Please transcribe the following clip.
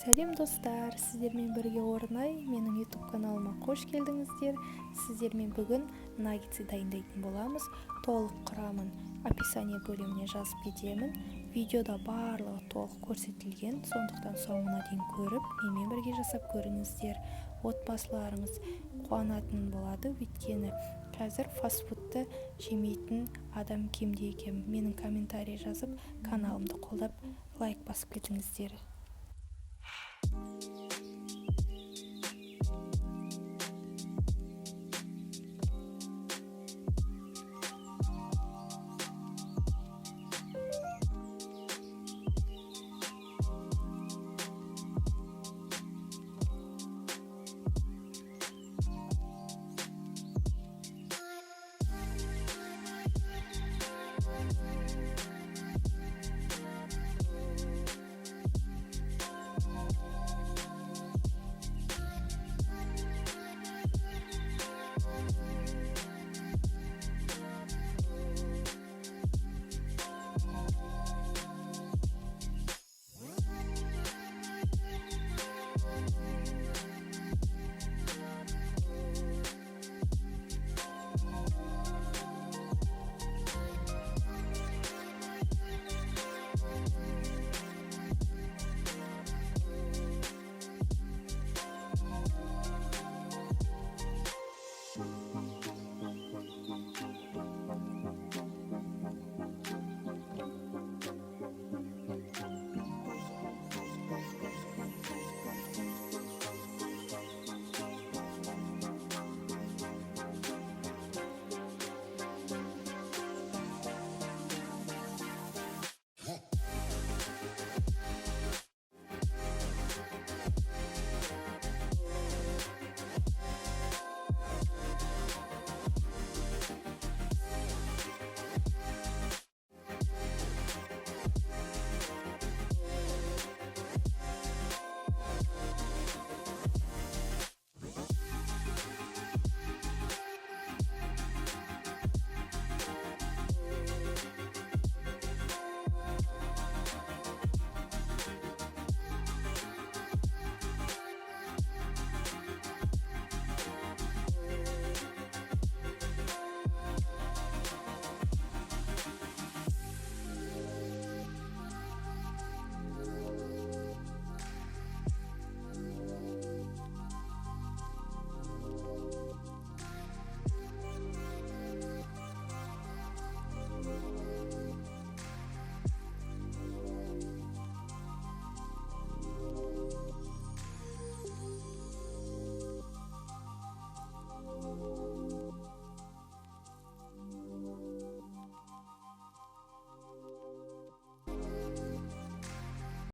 Сәлем достар, сіздермен бірге орнай менің YouTube каналыма қош келдіңіздер. Сіздермен бүгін наггетсы дайындайтын боламыз. Толық құрамын описание бөліміне жазып кетемін. Видеода барлығы толық көрсетілген, сондықтан соңына дейін көріп, менімен бірге жасап көріңіздер. Отбасыларыңыз қуанатын болады, өйткені қазір фастфудты жемейтін адам кемде-кем. Менің комментарий жазып, каналымды қолдап, лайк басып кетіңіздер.